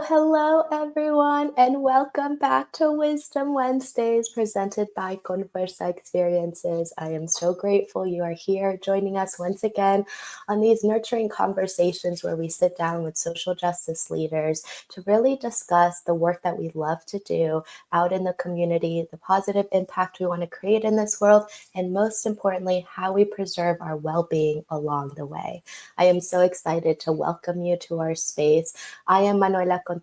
Hello everyone, and welcome back to Wisdom Wednesdays presented by Conversa Experiences. I am so grateful you are here joining us once again on these nurturing conversations where we sit down with social justice leaders to really discuss the work that we love to do out in the community, the positive impact we want to create in this world, and most importantly, how we preserve our well-being along the way. I am so excited to welcome you to our space. I am Manuela Contreras,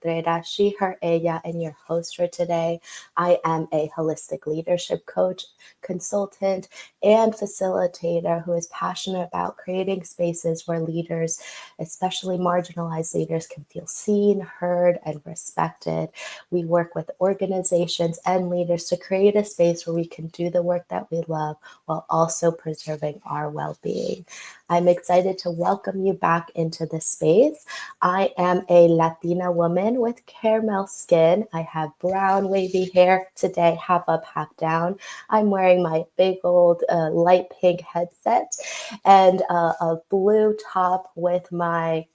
she, her, ella, and your host for today. I am a holistic leadership coach, consultant, and facilitator who is passionate about creating spaces where leaders, especially marginalized leaders, can feel seen, heard, and respected. We work with organizations and leaders to create a space where we can do the work that we love while also preserving our well-being. I'm excited to welcome you back into the space. I am a Latina woman with caramel skin. I have brown wavy hair today, half up, half down. I'm wearing my big old light pink headset and a blue top with my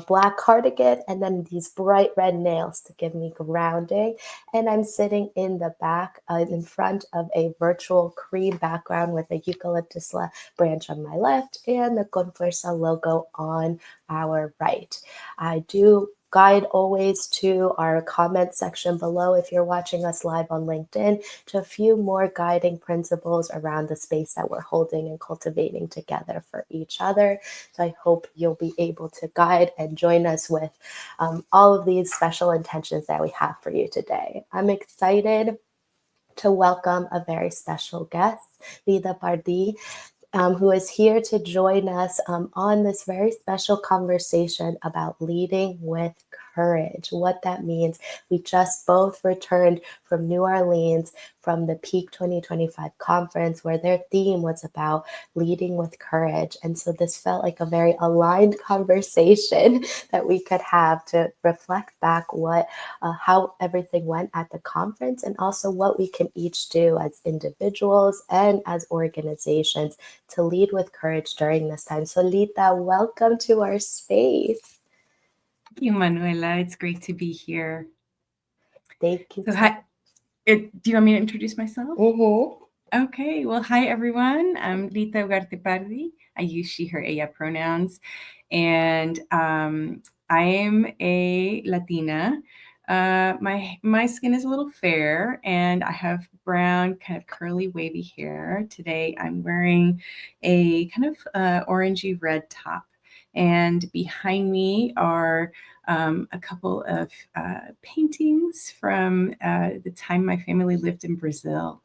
black cardigan and then these bright red nails to give me grounding. And I'm sitting in the back in front of a virtual cream background with a eucalyptus branch on my left and the Conversa logo on our right. I do guide always to our comment section below if you're watching us live on LinkedIn to a few more guiding principles around the space that we're holding and cultivating together for each other. So I hope you'll be able to guide and join us with all of these special intentions that we have for you today. I'm excited to welcome a very special guest, Lida Pardee, who is here to join us on this very special conversation about leading with courage, what that means. We just both returned from New Orleans from the Peak 2025 conference where their theme was about leading with courage. And so this felt like a very aligned conversation that we could have to reflect back how everything went at the conference and also what we can each do as individuals and as organizations to lead with courage during this time. So Lita, welcome to our space. Thank you, Manuela. It's great to be here. Thank you. So, hi. Do you want me to introduce myself? Mm-hmm. Okay. Well, hi, everyone. I'm Lita Ugarte Pardi. I use she, her, ella pronouns. And I am a Latina. My skin is a little fair, and I have brown, kind of curly, wavy hair. Today, I'm wearing a kind of orangey red top. And behind me are a couple of paintings from the time my family lived in Brazil.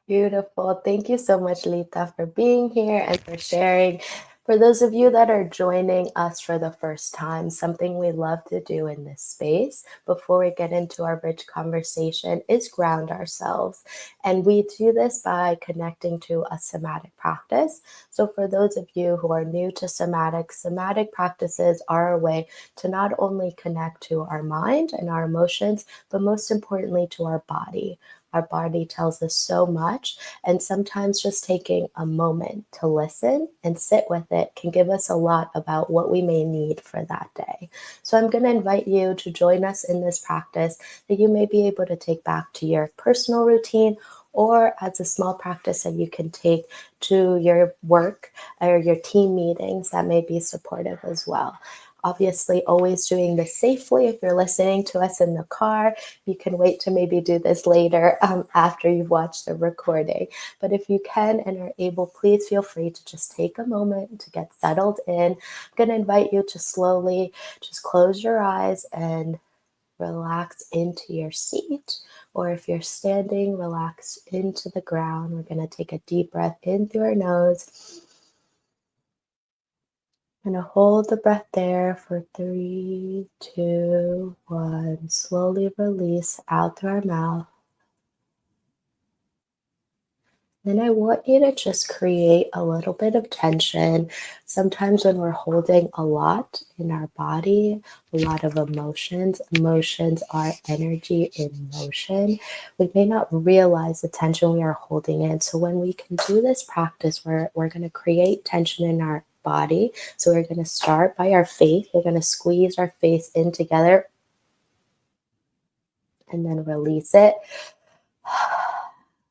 Beautiful. Thank you so much, Lita, for being here and for sharing. For those of you that are joining us for the first time, something we love to do in this space before we get into our rich conversation is ground ourselves. And we do this by connecting to a somatic practice. So for those of you who are new to somatic practices are a way to not only connect to our mind and our emotions, but most importantly to our body. Our body tells us so much, and sometimes just taking a moment to listen and sit with it can give us a lot about what we may need for that day. So I'm going to invite you to join us in this practice that you may be able to take back to your personal routine or as a small practice that you can take to your work or your team meetings that may be supportive as well. Obviously, always doing this safely. If you're listening to us in the car, you can wait to maybe do this later after you've watched the recording. But if you can and are able, please feel free to just take a moment to get settled in. I'm going to invite you to slowly just close your eyes and relax into your seat. Or if you're standing, relax into the ground. We're going to take a deep breath in through our nose. I'm going to hold the breath there for 3, 2, 1. Slowly release out through our mouth. Then I want you to just create a little bit of tension. Sometimes when we're holding a lot in our body, a lot of emotions are energy in motion. We may not realize the tension we are holding in. So when we can do this practice, we're going to create tension in our body. So we're going to start by our face. We're going to squeeze our face in together and then release it.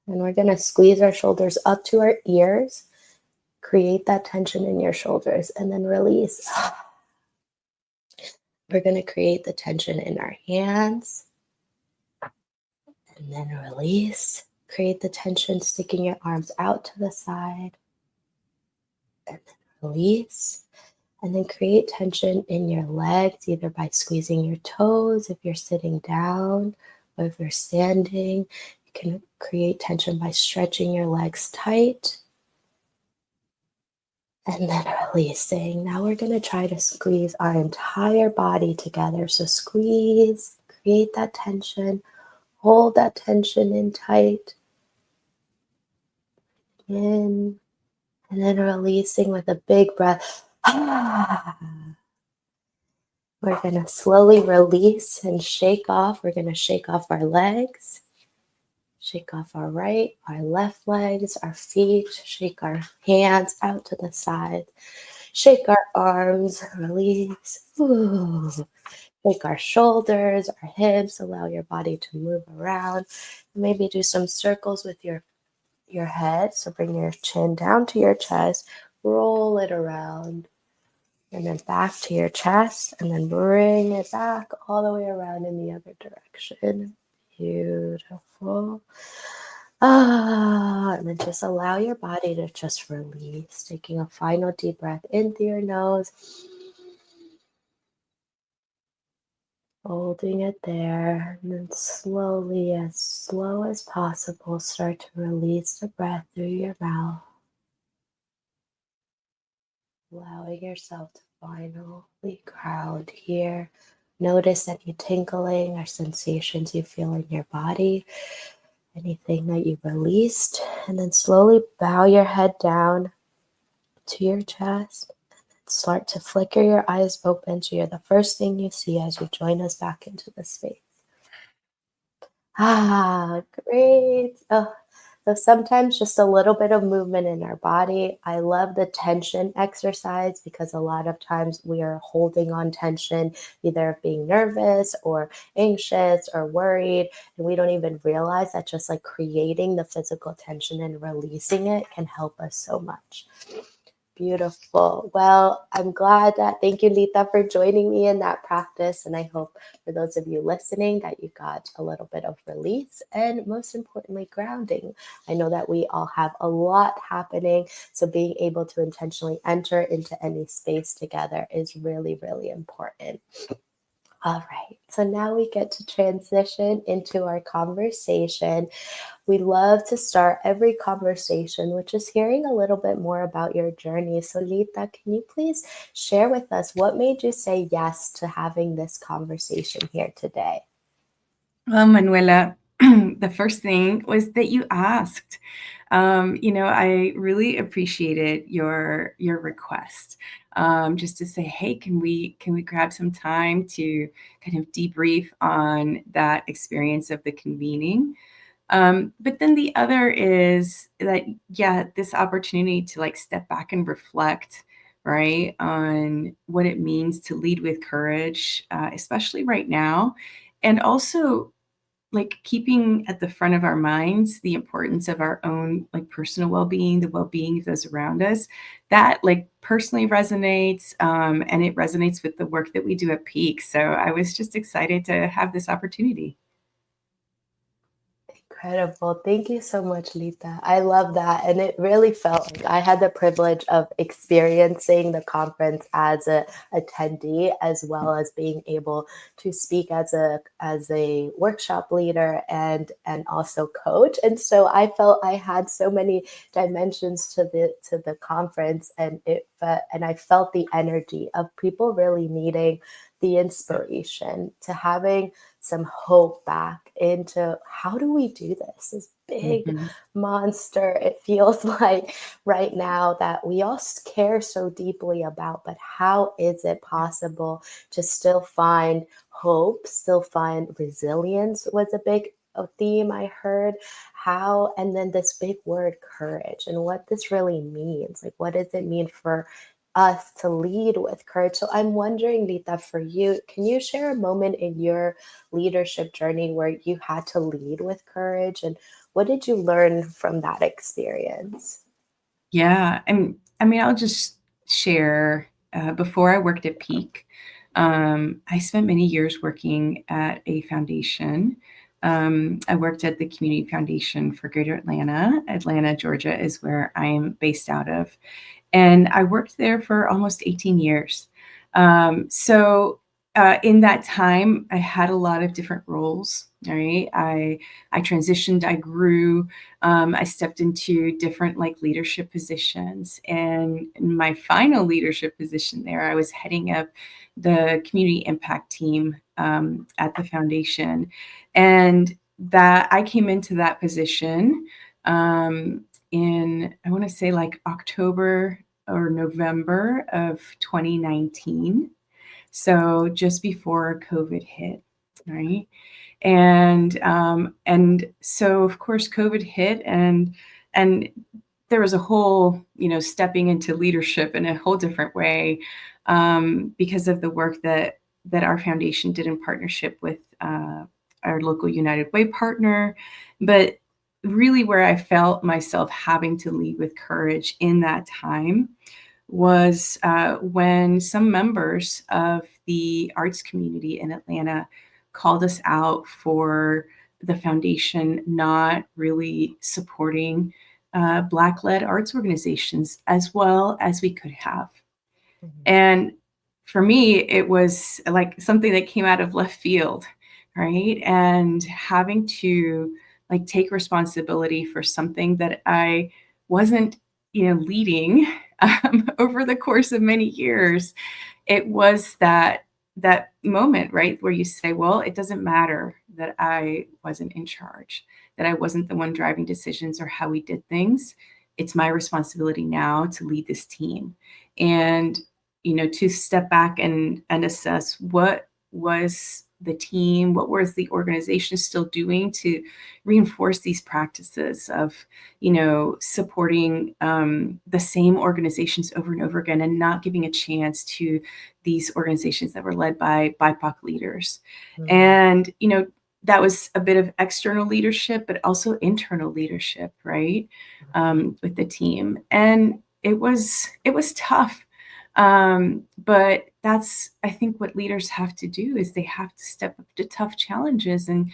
And we're going to squeeze our shoulders up to our ears. Create that tension in your shoulders and then release. We're going to create the tension in our hands and then release. Create the tension, sticking your arms out to the side and then release. And then create tension in your legs, either by squeezing your toes if you're sitting down, or if you're standing. You can create tension by stretching your legs tight. And then releasing. Now we're going to try to squeeze our entire body together. So squeeze, create that tension, hold that tension in tight. In, and then releasing with a big breath. We're going to slowly release and shake off. We're going to shake off our legs, shake off our right, our left legs, our feet, shake our hands out to the side, shake our arms, release. Ooh. Shake our shoulders, our hips, allow your body to move around. Maybe do some circles with your head. So bring your chin down to your chest, roll it around. And then back to your chest, and then bring it back all the way around in the other direction. Beautiful. And then just allow your body to just release, taking a final deep breath in through your nose. Holding it there, and then slowly, as slow as possible, start to release the breath through your mouth. Allowing yourself to finally ground here. Notice any tingling or sensations you feel in your body, anything that you released, and then slowly bow your head down to your chest. Start to flicker your eyes open so you're the first thing you see as you join us back into the space. Great. Oh, so sometimes just a little bit of movement in our body. I love the tension exercise because a lot of times we are holding on tension, either being nervous or anxious or worried, and we don't even realize that just like creating the physical tension and releasing it can help us so much. Beautiful. Well, I'm glad that, thank you, Lita, for joining me in that practice. And I hope for those of you listening that you got a little bit of release and most importantly, grounding. I know that we all have a lot happening. So being able to intentionally enter into any space together is really, really important. All right, so now we get to transition into our conversation. We love to start every conversation with just hearing a little bit more about your journey. So Lita, can you please share with us what made you say yes to having this conversation here today? Well, Manuela, the first thing was that you asked. I really appreciated your request. Just to say, hey, can we grab some time to kind of debrief on that experience of the convening? But then the other is that, yeah, this opportunity to like step back and reflect, right, on what it means to lead with courage, especially right now. And also like keeping at the front of our minds the importance of our own like personal well-being, the well-being of those around us, that like personally resonates, and it resonates with the work that we do at Peak. So I was just excited to have this opportunity. Incredible. Thank you so much, Lita. I love that. And it really felt like I had the privilege of experiencing the conference as a attendee, as well as being able to speak as a workshop leader and also coach. And so I felt I had so many dimensions to the conference, and I felt the energy of people really needing the inspiration, to having some hope back into how do we do this big Mhm. monster it feels like right now that we all care so deeply about, but how is it possible to still find hope, still find resilience was a big theme I heard. How, and then this big word courage, and what this really means, like what does it mean for us to lead with courage. So I'm wondering, Lita, for you, can you share a moment in your leadership journey where you had to lead with courage, and what did you learn from that experience? Yeah, I mean, I'll just share, before I worked at Peak, I spent many years working at a foundation. I worked at the Community Foundation for Greater Atlanta. Atlanta, Georgia is where I am based out of. And I worked there for almost 18 years. In that time, I had a lot of different roles. All right, I transitioned, I grew, I stepped into different like leadership positions, and in my final leadership position there, I was heading up the community impact team at the foundation, and that I came into that position in, I want to say, like October or November of 2019. So just before COVID hit, right? And so of course COVID hit, and there was a whole, stepping into leadership in a whole different way, because of the work that our foundation did in partnership with our local United Way partner. But really, where I felt myself having to lead with courage in that time was when some members of the arts community in Atlanta called us out for the foundation not really supporting Black-led arts organizations as well as we could have. Mhm. And for me, it was like something that came out of left field, right? And having to like take responsibility for something that I wasn't, leading over the course of many years. It was that moment, right, where you say, well, it doesn't matter that I wasn't in charge, that I wasn't the one driving decisions or how we did things. It's my responsibility now to lead this team. And to step back and assess what was the team, what was the organization still doing to reinforce these practices of, supporting the same organizations over and over again, and not giving a chance to these organizations that were led by BIPOC leaders. Mhm. And, that was a bit of external leadership, but also internal leadership, right? With the team. And it was tough. But that's, I think, what leaders have to do is they have to step up to tough challenges and,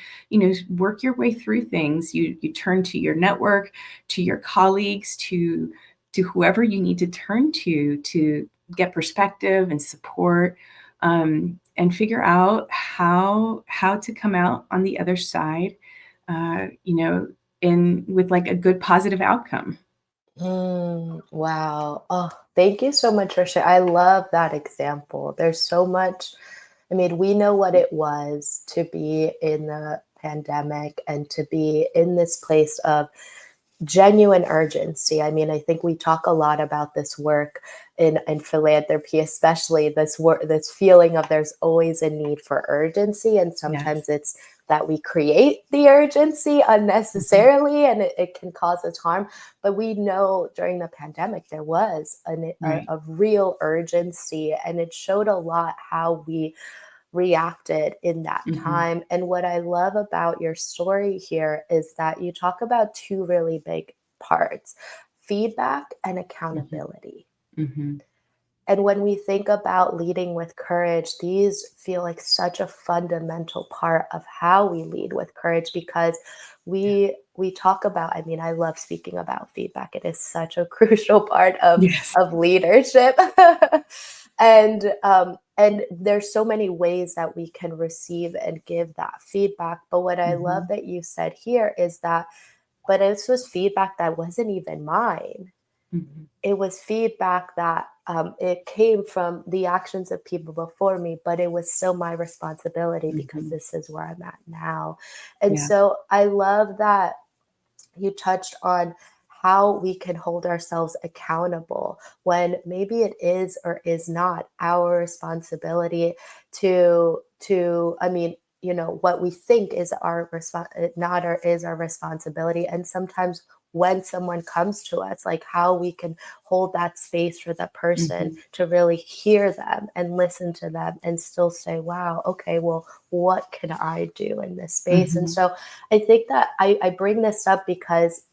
work your way through things. You turn to your network, to your colleagues, to whoever you need to turn to get perspective and support, and figure out how to come out on the other side, in with like a good positive outcome. Wow. Oh, thank you so much for sharing. I love that example. There's so much. I mean, we know what it was to be in the pandemic and to be in this place of genuine urgency. I mean, I think we talk a lot about this work in philanthropy, especially this work, this feeling of there's always a need for urgency. And Yes. sometimes it's that we create the urgency Mhm. unnecessarily, and it can cause us harm. But we know during the pandemic, there was Right. a real urgency, and it showed a lot how we reacted in that Mhm. time. And what I love about your story here is that you talk about two really big parts: feedback and Mhm. accountability. Mhm. And when we think about leading with courage, these feel like such a fundamental part of how we lead with courage, because Yeah. we talk about, I mean, I love speaking about feedback. It is such a crucial part Yes. of leadership. And there's so many ways that we can receive and give that feedback. But what I love Mhm. that you said here is that, but this was feedback that wasn't even mine. Mhm. It was feedback that it came from the actions of people before me, but it was still my responsibility because Mhm. this is where I'm at now. And Yeah. so I love that you touched on how we can hold ourselves accountable when maybe it is or is not our responsibility to I mean, what we think is our not our is our responsibility. And sometimes when someone comes to us, like how we can hold that space for the person Mhm. to really hear them and listen to them and still say, wow, okay, well, what can I do in this space? And Mhm. so I think that I bring this up because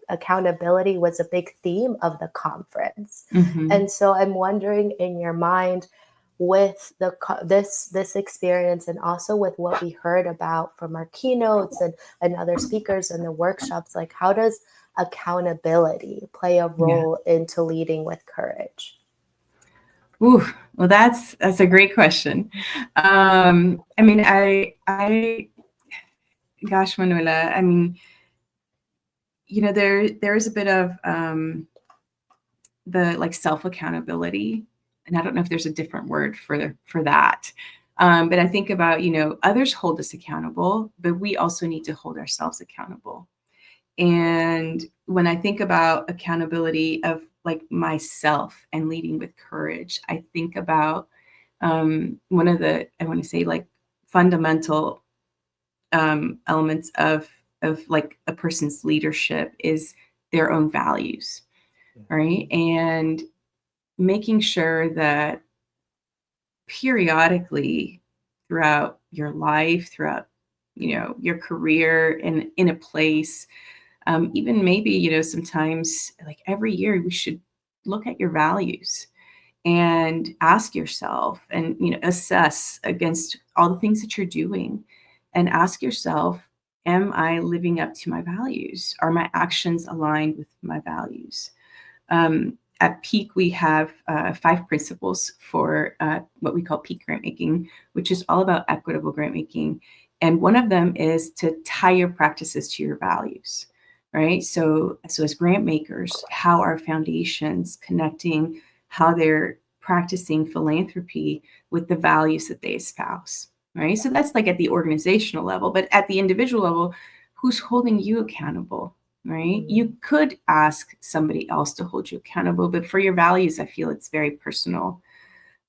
accountability was a big theme of the conference. Mhm. And so I'm wondering, in your mind, with this experience, and also with what we heard about from our keynotes and other speakers in the workshops, like how does accountability play a Yeah. role into leading with courage? Ooh, well, that's a great question. I mean, gosh, Manuela, I mean, there's a bit of the like self accountability, and I don't know if there's a different word for that. But I think about, others hold us accountable, but we also need to hold ourselves accountable. And when I think about accountability of like myself and leading with courage, I think about one of the, I want to say, like fundamental elements of like a person's leadership is their own values, right? And making sure that periodically throughout your life, throughout your career in a place, even maybe sometimes like every year we should look at your values and ask yourself and assess against all the things that you're doing and ask yourself, am I living up to my values? Are my actions aligned with my values? At Peak, we have 5 principles for what we call peak grant making, which is all about equitable grant making. And one of them is to tie your practices to your values, right? So as grant makers, how our foundations connecting how they're practicing philanthropy with the values that they espouse, right? So that's like at the organizational level, but at the individual level, who's holding you accountable? Right? You could ask somebody else to hold you accountable, but for your values, I feel it's very personal.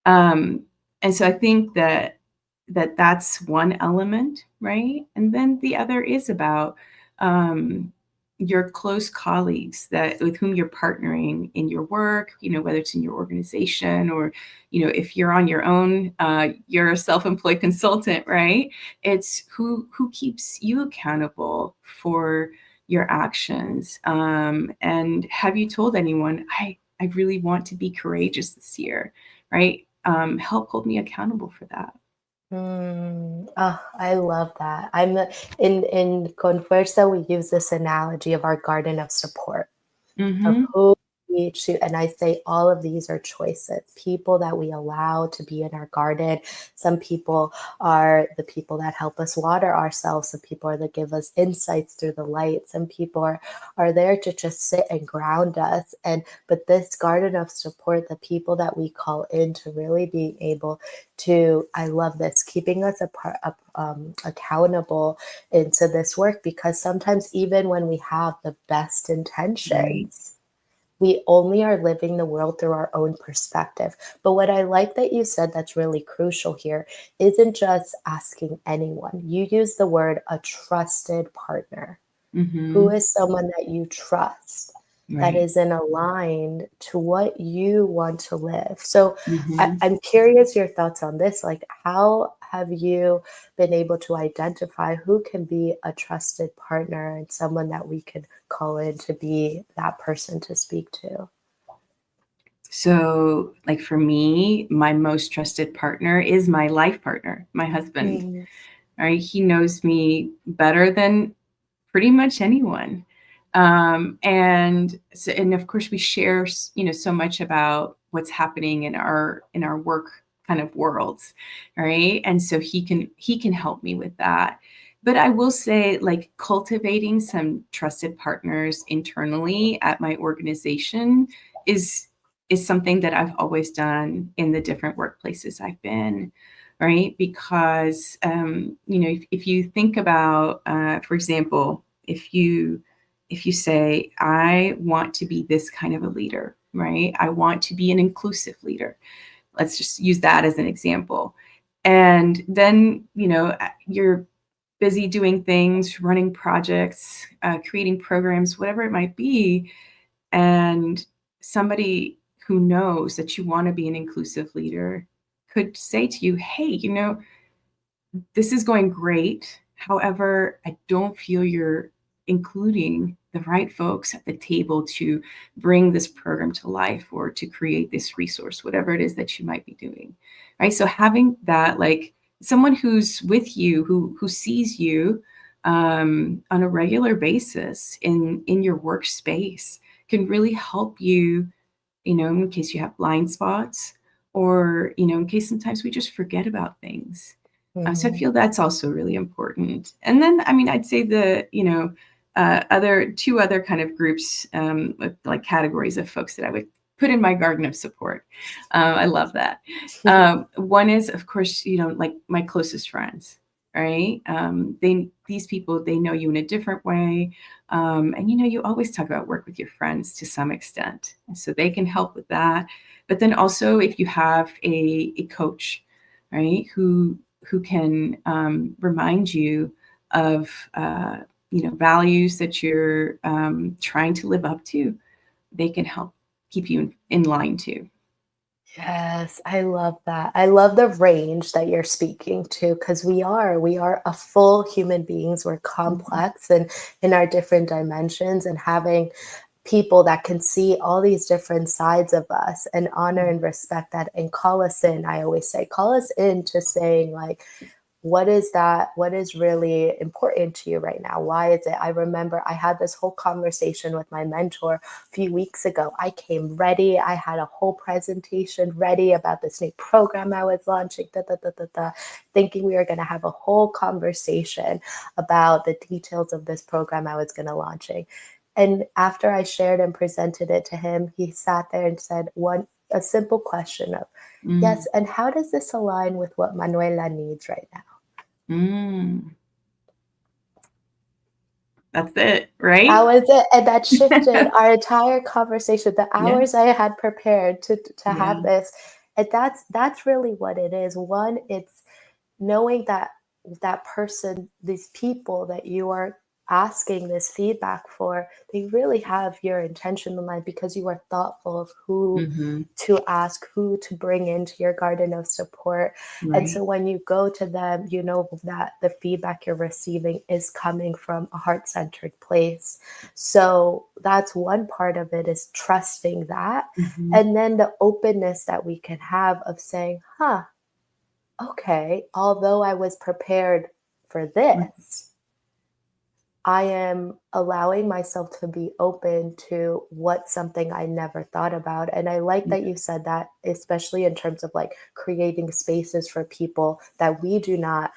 And so I think that's one element, right? And then the other is about um, your close colleagues that with whom you're partnering in your work, whether it's in your organization or, if you're on your own, you're a self-employed consultant, right? It's who keeps you accountable for your actions. And have you told anyone, I really want to be courageous this year, right? Help hold me accountable for that. Oh, I love that. In Conversa, we use this analogy of our garden of support, of Mhm. who we choose. And I say all of these are choices, people that we allow to be in our garden. Some people are the people that help us water ourselves. Some people are that give us insights through the light. Some people are there to just sit and ground us. But this garden of support, the people that we call in to really being able to, I love this, keeping us accountable into this work, because sometimes even when we have the best Right. intentions, we only are living the world through our own perspective. But what I like that you said that's really crucial here isn't just asking anyone. You use the word a trusted partner. Who Mhm. is someone that you trust, that Right. is in aligned to what you want to live? So Mhm. I'm curious your thoughts on this. Like, how have you been able to identify who can be a trusted partner and someone that we could call in to be that person to speak to? So, like for me, my most trusted partner is my life partner, my husband. Mm, All right. He knows me better than pretty much anyone. And of course we share, so much about what's happening in our work kind of worlds, right? And so he can help me with that. But I will say, like, cultivating some trusted partners internally at my organization is is something that I've always done in the different workplaces I've been, right? Because if you think about, for example, if you say, I want to be this kind of a leader, right? I want to be an inclusive leader. Let's just use that as an example. And then, you're busy doing things, running projects, creating programs, whatever it might be. And somebody who knows that you want to be an inclusive leader could say to you, hey, this is going great. However, I don't feel you're including the right folks at the table to bring this program to life or to create this resource, whatever it is that you might be doing. Right. So having that, like someone who's with you, who sees you on a regular basis in your workspace can really help you, in case you have blind spots or, in case sometimes we just forget about things. So I Mhm. feel that's also really important. And then, I mean, I'd say other two other kind of groups, with like categories of folks that I would put in my garden of support. I love that. One is, of course, like my closest friends, right? These people, they know you in a different way. And you always talk about work with your friends to some extent. And so they can help with that. But then also if you have a coach, right, who can remind you of values that you're trying to live up to, they can help keep you in line too. Yes, I love that. I love the range that you're speaking to because we are a full human beings. We're Mhm. complex and in our different dimensions, and having people that can see all these different sides of us and honor and respect that and call us in. I always say, call us in to saying, like, what is that? What is really important to you right now? Why is it? I remember I had this whole conversation with my mentor a few weeks ago. I came ready. I had a whole presentation ready about this new program I was launching, thinking we were going to have a whole conversation about the details of this program I was going to launching. And after I shared and presented it to him, he sat there and said a simple question of, Mm, yes, and how does this align with what Manuela needs right now? mm. That's it, That right? was it, and that shifted our entire conversation, the Yeah, hours I had prepared to yeah. have this, and that's really what it is. One, it's knowing that that person, these people that you are asking this feedback for, they really have your intention in mind because you are thoughtful of who Hmm. to ask, who to bring into your garden of support. And Right. so when you go to them, you know that the feedback you're receiving is coming from a heart-centered place. So that's one part of it, is trusting that. Hmm. And then the openness that we can have of saying, huh, okay, although I was prepared for this, I am allowing myself to be open to what's something I never thought about. And I like that you said that, especially in terms of like creating spaces for people that we do not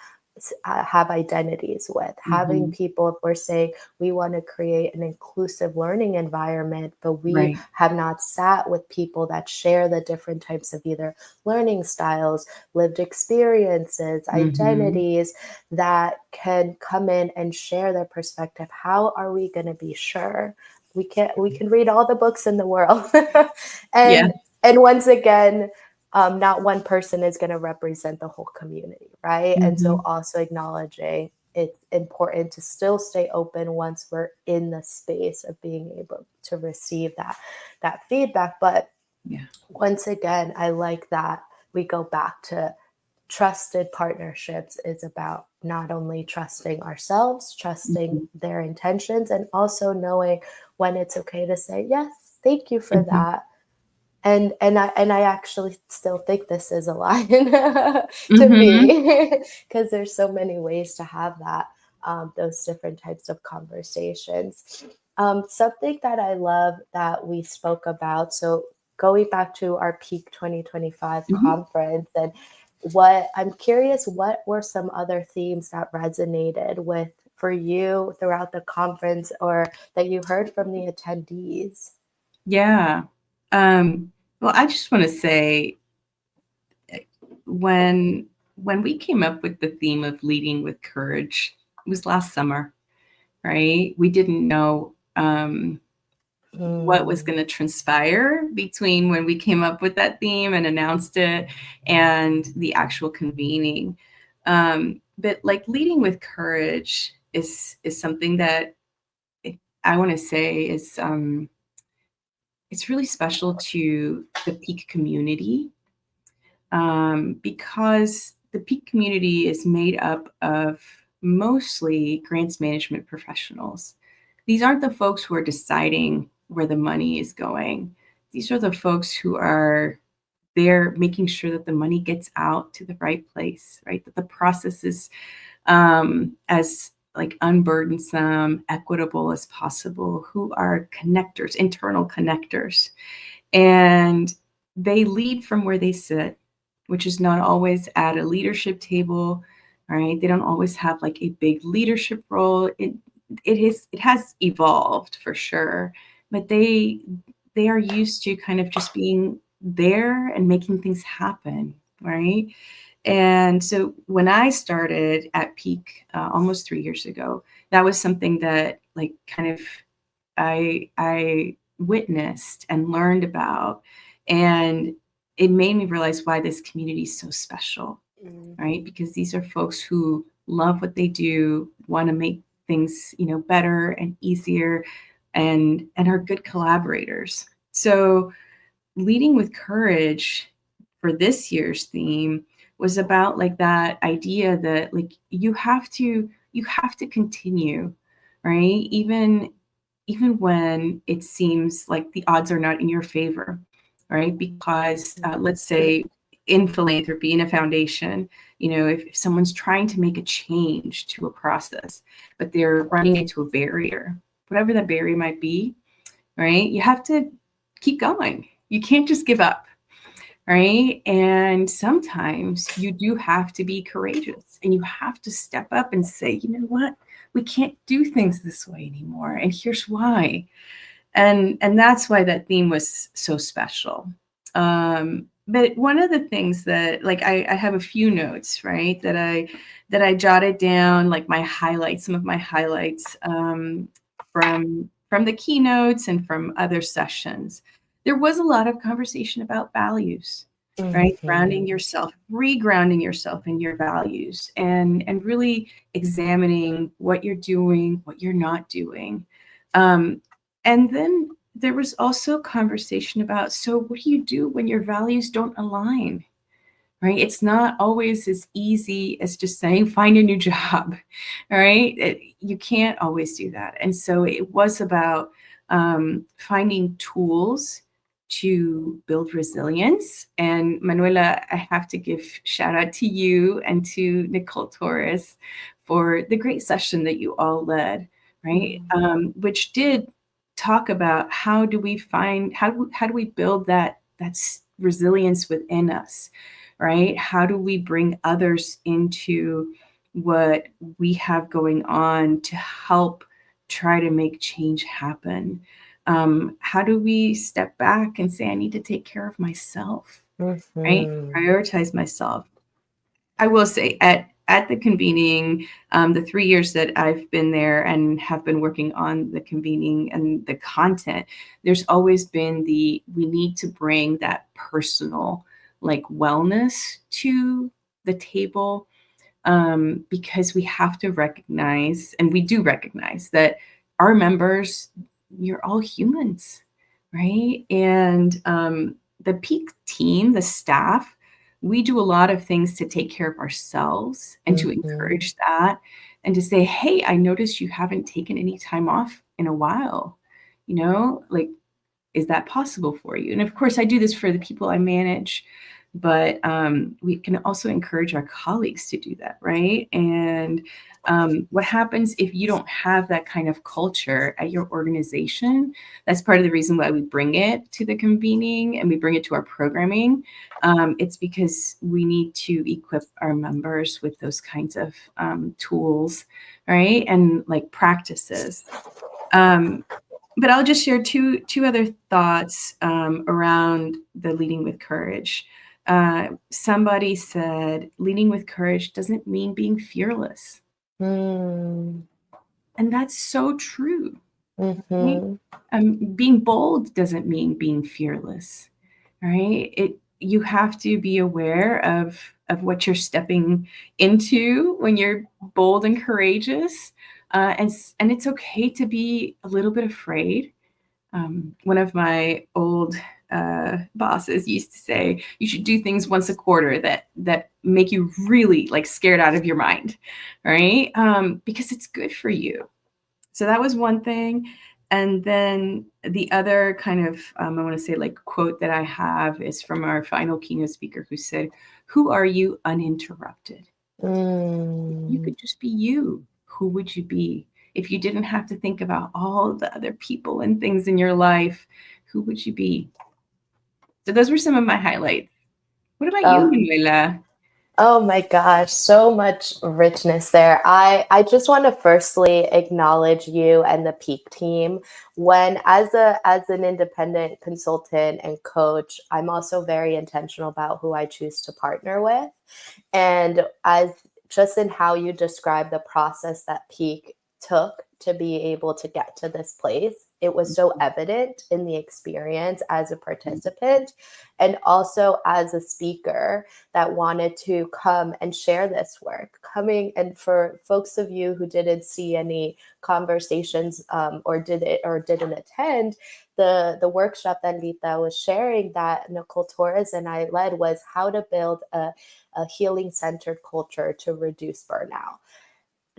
have identities with. Having Hmm. people, if we're saying we want to create an inclusive learning environment, but we Right. have not sat with people that share the different types of either learning styles, lived experiences, Hmm. identities, that can come in and share their perspective. How are we going to be sure? We can read all the books in the world, Yeah. and once again, not one person is going to represent the whole community, right? And so Hmm. also acknowledging it's important to still stay open once we're in the space of being able to receive that feedback. But Yeah. once again, I like that we go back to trusted partnerships is about not only trusting ourselves, trusting Hmm. their intentions, and also knowing when it's okay to say, yes, thank you for Hmm. that. And I actually still think this is a line to Hmm. me because there's so many ways to have that, those different types of conversations. Something that I love that we spoke about. So going back to our peak 2025 Hmm. conference, and what I'm curious, what were some other themes that resonated with for you throughout the conference, or that you heard from the attendees? Yeah. Well, I just want to say, when we came up with the theme of leading with courage, it was last summer, right? We didn't know what was going to transpire between when we came up with that theme and announced it and the actual convening. But like leading with courage is something that I want to say is it's really special to the Peak community, because the Peak community is made up of mostly grants management professionals. These aren't the folks who are deciding where the money is going. These are the folks who are there making sure that the money gets out to the right place, right? That the process is as like unburdensome, equitable as possible, who are connectors, internal connectors. And they lead from where they sit, which is not always at a leadership table, right? They don't always have like a big leadership role. It has evolved for sure, but they are used to kind of just being there and making things happen, right? And so when I started at Peak almost 3 years ago, that was something that like kind of I witnessed and learned about, and it made me realize why this community is so special, right? Because these are folks who love what they do, want to make things, better and easier, and are good collaborators. So leading with courage for this year's theme was about like that idea that like you have to continue, right? Even when it seems like the odds are not in your favor, right? Because let's say in philanthropy, in a foundation, if someone's trying to make a change to a process, but they're running into a barrier, whatever that barrier might be, right? You have to keep going. You can't just give up, right? And sometimes you do have to be courageous and you have to step up and say, you know what? We can't do things this way anymore. And here's why. And that's why that theme was so special. But one of the things that like I have a few notes, right, that I jotted down, like my highlights, some of my highlights from the keynotes and from other sessions. There was a lot of conversation about values, right? Grounding yourself, regrounding yourself in your values, and really examining what you're doing, what you're not doing. And then there was also conversation about, so what do you do when your values don't align, right? It's not always as easy as just saying, find a new job, all right? You can't always do that. And so it was about finding tools to build resilience. And Manuela, I have to give shout out to you and to Nicole Torres for the great session that you all led, right? Which did talk about how do we build that resilience within us, right? How do we bring others into what we have going on to help try to make change happen? How do we step back and say, I need to take care of myself, right? Prioritize myself. I will say at the convening, the 3 years that I've been there and have been working on the convening and the content, there's always been we need to bring that personal like wellness to the table, because we have to recognize, and we do recognize that our members, you're all humans, right? And the Peak team, the staff, we do a lot of things to take care of ourselves and to encourage that and to say, hey, I noticed you haven't taken any time off in a while, like, is that possible for you? And of course, I do this for the people I manage, but we can also encourage our colleagues to do that, right? And what happens if you don't have that kind of culture at your organization? That's part of the reason why we bring it to the convening and we bring it to our programming. It's because we need to equip our members with those kinds of tools, right? And like practices. But I'll just share two other thoughts around the leading with courage. Somebody said, leading with courage doesn't mean being fearless. And that's so true, Right? Mm-hmm. Being bold doesn't mean being fearless, right? You have to be aware of what you're stepping into when you're bold and courageous, and it's okay to be a little bit afraid. One of my old bosses used to say you should do things once a quarter that make you really like scared out of your mind, right? Because it's good for you. So that was one thing. And then the other kind of, I want to say, like, quote that I have is from our final keynote speaker who said, "Who are you uninterrupted? If you Mm. could just be you, who would you be? If you didn't have to think about all the other people and things in your life, who would you be?" So those were some of my highlights. What about you, Oh, Manuela? oh my gosh, so much richness there. I just want to firstly acknowledge you and the Peak team. When as an independent consultant and coach, I'm also very intentional about who I choose to partner with. And as just in how you describe the process that Peak took to be able to get to this place, it was so evident in the experience as a participant and also as a speaker that wanted to come and share this work. Coming and for folks of you who didn't see any conversations or didn't attend, the workshop that Lita was sharing that Nicole Torres and I led was how to build a healing centered culture to reduce burnout.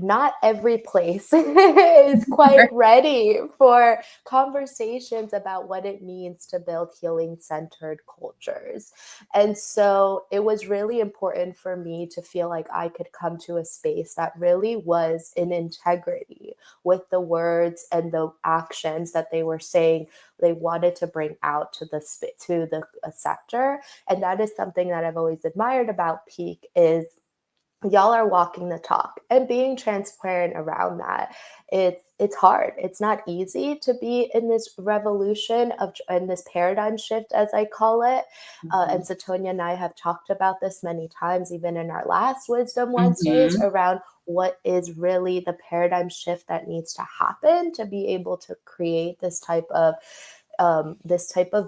Not every place is quite ready for conversations about what it means to build healing centered cultures. And so it was really important for me to feel like I could come to a space that really was in integrity with the words and the actions that they were saying they wanted to bring out to the sector. And that is something that I've always admired about Peak is y'all are walking the talk and being transparent around that. It's hard, it's not easy to be in this revolution of in this paradigm shift, as I call it. And Satonia and I have talked about this many times, even in our last Wisdom Wednesdays, Mm-hmm. around what is really the paradigm shift that needs to happen to be able to create this type of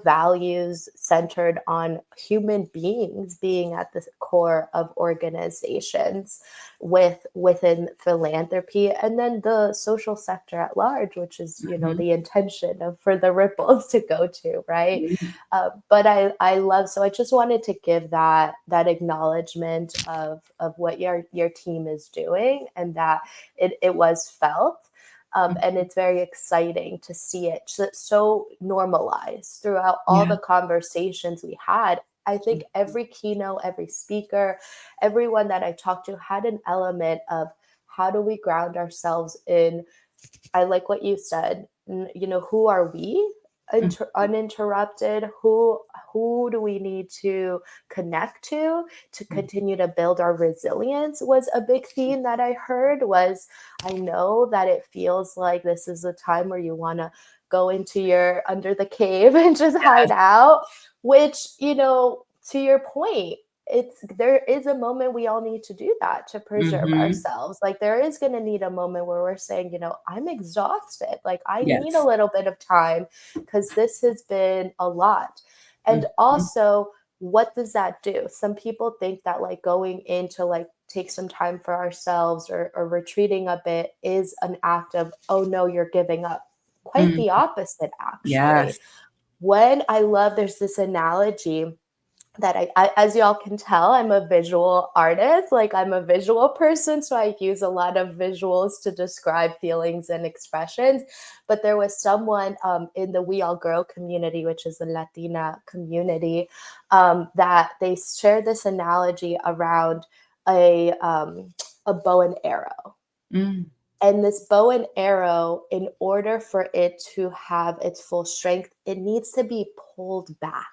values centered on human beings being at the core of organizations within philanthropy and then the social sector at large, which is Mm-hmm. the intention of for the ripples to go to, right? But I love, so I just wanted to give that acknowledgement of what your team is doing and that it was felt. And it's very exciting to see it so normalized throughout all Yeah. the conversations we had. I think every keynote, every speaker, everyone that I talked to had an element of how do we ground ourselves in, I like what you said, who are we uninterrupted, who do we need to connect to continue to build our resilience was a big theme that I heard. Was I know that it feels like this is a time where you want to go into your under the cave and just hide out, which to your point, there is a moment we all need to do that to preserve Mm-hmm. ourselves. Like there is going to need a moment where we're saying, I'm exhausted, like I need a Yes. little bit of time because this has been a lot. And Mm-hmm. also, what does that do? Some people think that like going into like take some time for ourselves or retreating a bit is an act of, oh no, you're giving up. Quite Mm. the opposite, actually. Yes. When I love, there's this analogy that as y'all can tell, I'm a visual artist. Like I'm a visual person, so I use a lot of visuals to describe feelings and expressions. But there was someone in the We All Grow community, which is the Latina community, that they shared this analogy around a bow and arrow. Mm. And this bow and arrow, in order for it to have its full strength, it needs to be pulled back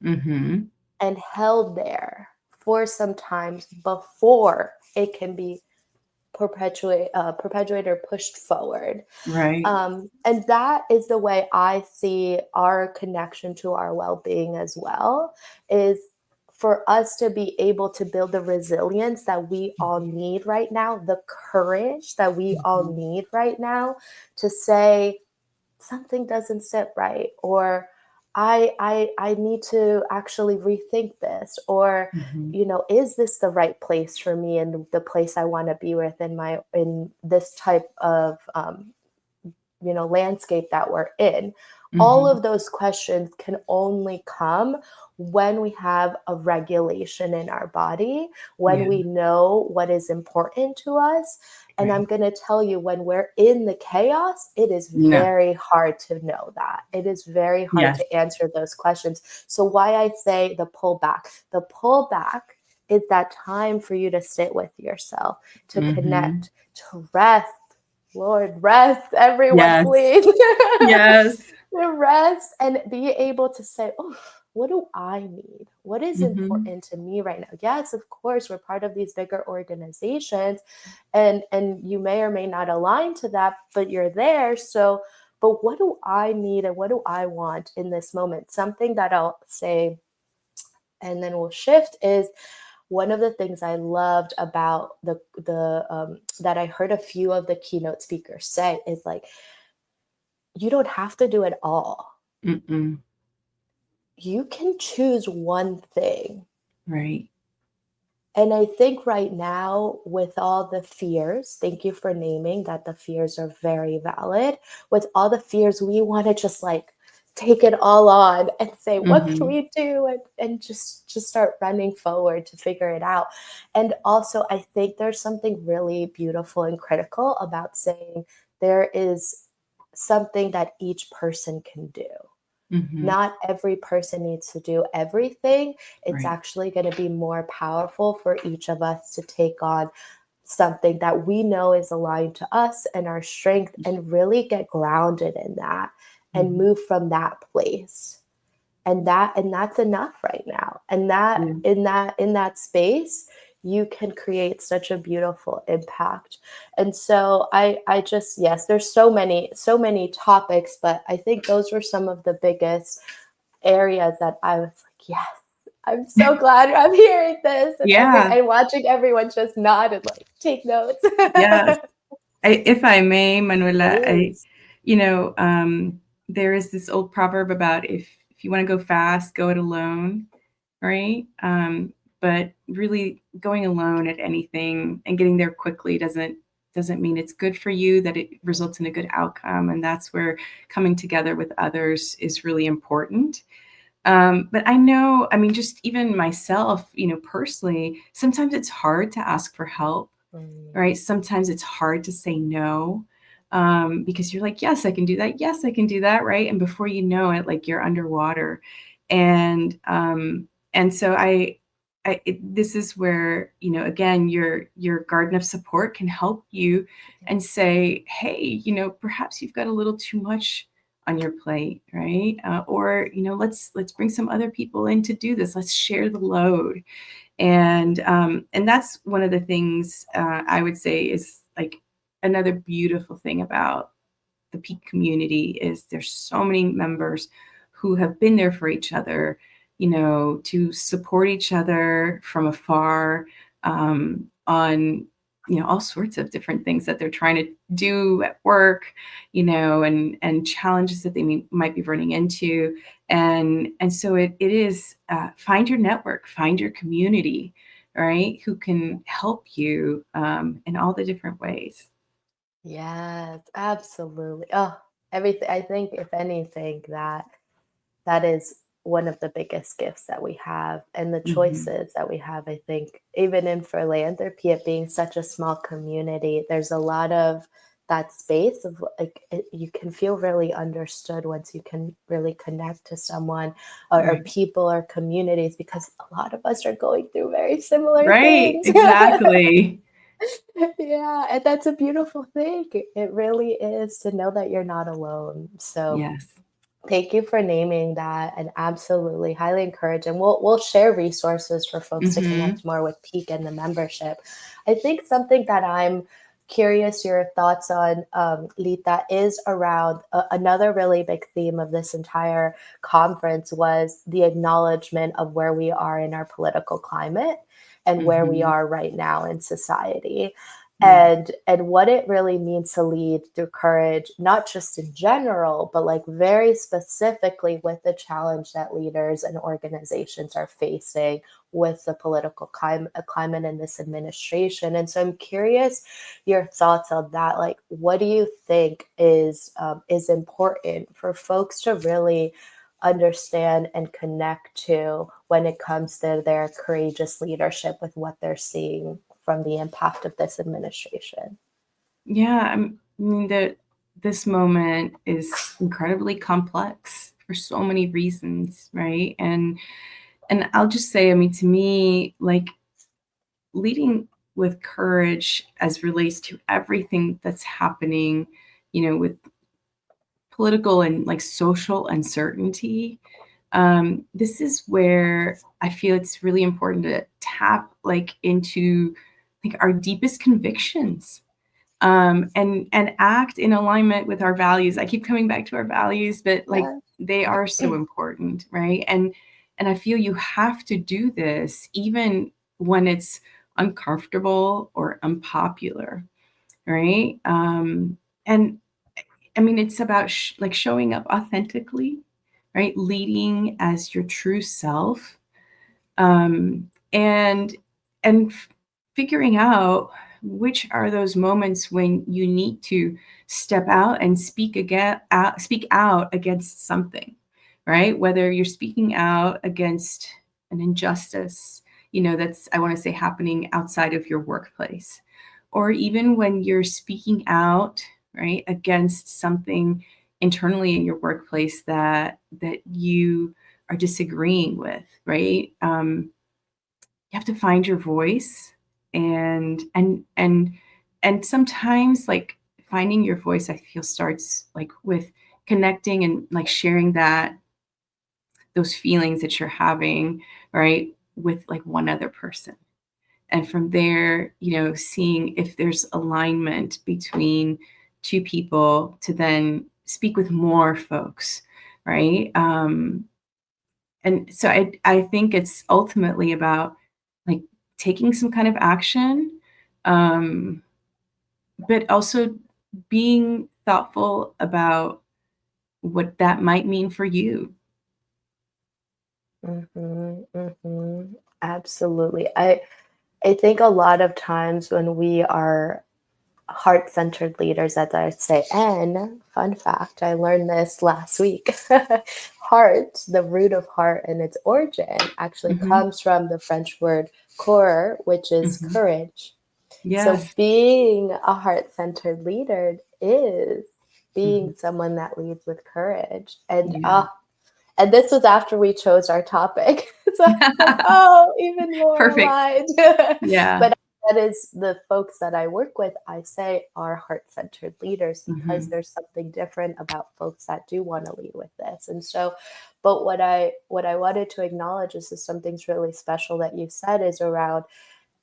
Mm-hmm. and held there for some time before it can be perpetuated or pushed forward. Right. And that is the way I see our connection to our well-being as well, is for us to be able to build the resilience that we all need right now, the courage that we all Mhm. need right now to say, something doesn't sit right, or I need to actually rethink this, or Mhm. is this the right place for me and the place I want to be with in this type of landscape that we're in. All Mhm. of those questions can only come when we have a regulation in our body, when Yeah, we know what is important to us. And I'm right. going to tell you, when we're in the chaos, it is No. very hard to know that. It is very hard Yes. to answer those questions. So, why I say the pullback is that time for you to sit with yourself, to Mhm. connect, to rest. Lord, rest, everyone, Yes. please. Yes. Rest and be able to say, oh, what do I need? What is Mhm. important to me right now? Yes, of course, we're part of these bigger organizations, and you may or may not align to that, but you're there. So, but what do I need and what do I want in this moment? Something that I'll say, and then we'll shift, is one of the things I loved about the that I heard a few of the keynote speakers say is like, you don't have to do it all. Mm-mm. You can choose one thing. Right. And I think right now, with all the fears, thank you for naming that the fears are very valid. With all the fears, we want to just like take it all on and say, what can Mhm. we do? And just start running forward to figure it out. And also, I think there's something really beautiful and critical about saying there is something that each person can do. Mhm. Not every person needs to do everything. It's Right. actually going to be more powerful for each of us to take on something that we know is aligned to us and our strength, and really get grounded in that and Mhm. move from that place. And that's enough right now. And that Yeah. in that space, you can create such a beautiful impact. And so I just, yes, there's so many topics, but I think those were some of the biggest areas that I was like, yes, I'm so glad I'm hearing this, Yeah. and watching everyone just nod and like take notes. Yes. If I may, Manuela, Please. there is this old proverb about if you want to go fast, go it alone, right? But really, going alone at anything and getting there quickly doesn't mean it's good for you, that it results in a good outcome, and that's where coming together with others is really important. But I know, I mean, just even myself, personally, sometimes it's hard to ask for help, Mm, right? Sometimes it's hard to say no, because you're like, yes, I can do that. Yes, I can do that, right? And before you know it, like you're underwater, and so this is where again your garden of support can help you yeah. and say, hey, perhaps you've got a little too much on your plate, right? Or let's bring some other people in to do this. Let's share the load, and that's one of the things I would say is like another beautiful thing about the Peak community is there's so many members who have been there for each other, to support each other from afar, on all sorts of different things that they're trying to do at work, and challenges that they might be running into, and so it is, find your network, find your community, right, who can help you, in all the different ways. Yes, absolutely. Oh, everything. I think if anything, that is one of the biggest gifts that we have, and the Hmm. choices that we have. I think even in philanthropy, it being such a small community, there's a lot of that space of like you can feel really understood once you can really connect to someone, or Right. people or communities, because a lot of us are going through very similar Right, things. exactly. Yeah, and that's a beautiful thing. It really is, to know that you're not alone. So Yes. thank you for naming that, and absolutely highly encourage. And we'll share resources for folks to Mhm, connect more with Peak and the membership. I think something that I'm curious your thoughts on, Lita, is around another really big theme of this entire conference was the acknowledgement of where we are in our political climate and where we mhm, are right now in society. Yeah. and what it really means to lead through courage, not just in general, but like very specifically with the challenge that leaders and organizations are facing with the political climate in this administration. And so I'm curious your thoughts on that. Like, what do you think is important for folks to really understand and connect to when it comes to their courageous leadership with what they're seeing from the impact of this administration? Yeah, I mean that this moment is incredibly complex for so many reasons, right? And I'll just say, I mean, to me, like leading with courage as relates to everything that's happening, with political and like social uncertainty. This is where I feel it's really important to tap like into like our deepest convictions, and act in alignment with our values. I keep coming back to our values, but like Yeah. they are so important, right? And I feel you have to do this even when it's uncomfortable or unpopular, right? And I mean, it's about like showing up authentically, right? Leading as your true self, and figuring out which are those moments when you need to step out and speak out against something, right? Whether you're speaking out against an injustice, that's, I want to say, happening outside of your workplace, or even when you're speaking out, right, against something internally in your workplace that you are disagreeing with, right? You have to find your voice, and sometimes like finding your voice, I feel, starts like with connecting and like sharing that those feelings that you're having, right, with like one other person. And from there, seeing if there's alignment between two people to then speak with more folks, right? And so I think it's ultimately about like taking some kind of action, um, but also being thoughtful about what that might mean for you. Mhm, mhm. Absolutely. I think a lot of times when we are heart-centered leaders, as I say, and fun fact, I learned this last week. Heart, the root of heart and its origin actually Hmm. comes from the French word cœur, which is Hmm. courage. So Yes. being a heart-centered leader is being Hmm. someone that leads with courage. And Yeah. and this was after we chose our topic. So I was like, oh, even more Perfect. aligned. Yeah. But that is the folks that I work with, I say are heart-centered leaders because Hmm. there's something different about folks that do want to lead with this. And so, but what I wanted to acknowledge is something's really special that you said is around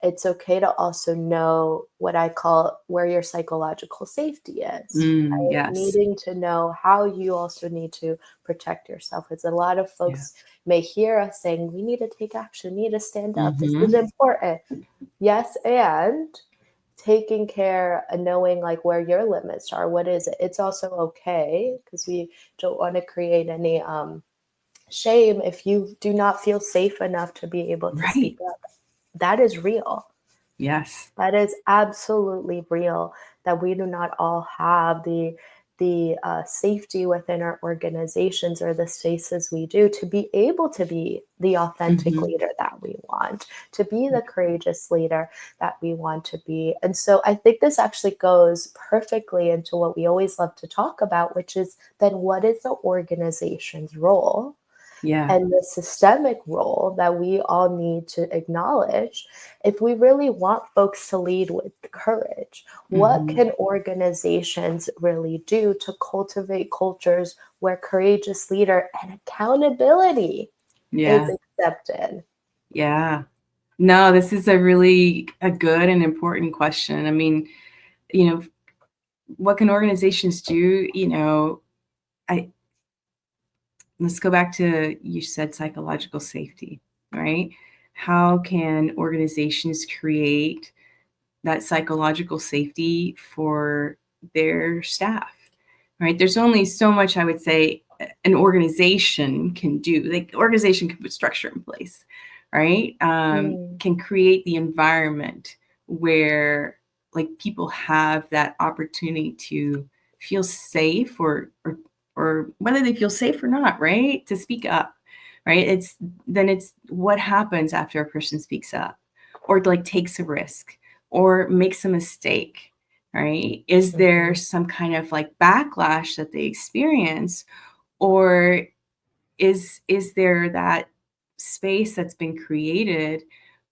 it's okay to also know what I call where your psychological safety is, right? Yes. Needing to know how you also need to protect yourself. It's a lot of Yeah. folks may hear us saying, we need to take action, we need to stand up. This is Hmm. important. Yes, and taking care and knowing like where your limits are. What is it? It's also okay because we don't want to create any shame if you do not feel safe enough to be able to speak Right. up. That is real. Yes. That is absolutely real, that we do not all have the safety within our organizations or the spaces we do to be able to be the authentic Hmm. leader that we want, to be the courageous leader that we want to be. And so I think this actually goes perfectly into what we always love to talk about, which is then what is the organization's role Yeah. and the systemic role that we all need to acknowledge if we really want folks to lead with courage. What Hmm. can organizations really do to cultivate cultures where courageous leader and accountability is Yeah. accepted? Yeah. No, this is a good and important question. I mean, you know, what can organizations do? I let's go back to, you said, psychological safety, right? How can organizations create that psychological safety for their staff, right? There's only so much I would say an organization can do. Like organization can put structure in place, right? Mm, Can create the environment where like people have that opportunity to feel safe or whether they feel safe or not, right? To speak up, right? It's what happens after a person speaks up or like takes a risk or makes a mistake, right? Is there mhm, some kind of like backlash that they experience, or is there that space that's been created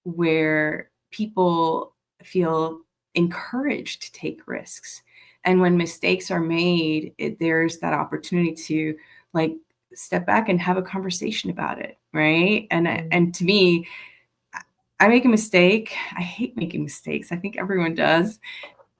where people feel encouraged to take risks? And when mistakes are made, there's that opportunity to like step back and have a conversation about it, right? mm, And to me, I make a mistake. I hate making mistakes. I think everyone does.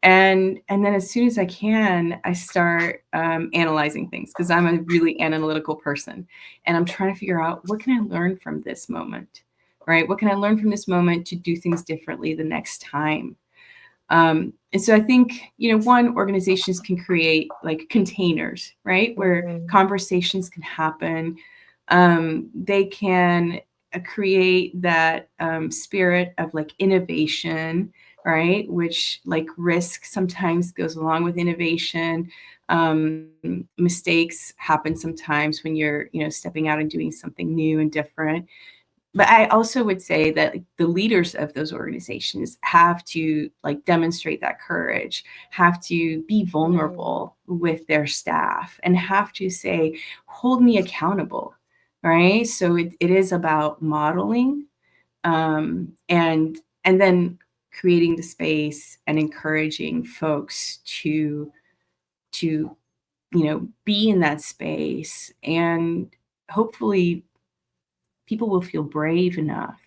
And then as soon as I can, I start analyzing things because I'm a really analytical person, and I'm trying to figure out what can I learn from this moment, right? What can I learn from this moment to do things differently the next time? And so I think, one, organizations can create like containers, right, where mm, conversations can happen. They can create that spirit of like innovation, right, which like risk sometimes goes along with innovation. Um, Mistakes happen sometimes when you're, stepping out and doing something new and different. But I also would say that like, the leaders of those organizations have to like demonstrate that courage, have to be mm, vulnerable with their staff, and have to say, hold me accountable. Right. So it is about modeling, and then creating the space and encouraging folks to be in that space, and hopefully people will feel brave enough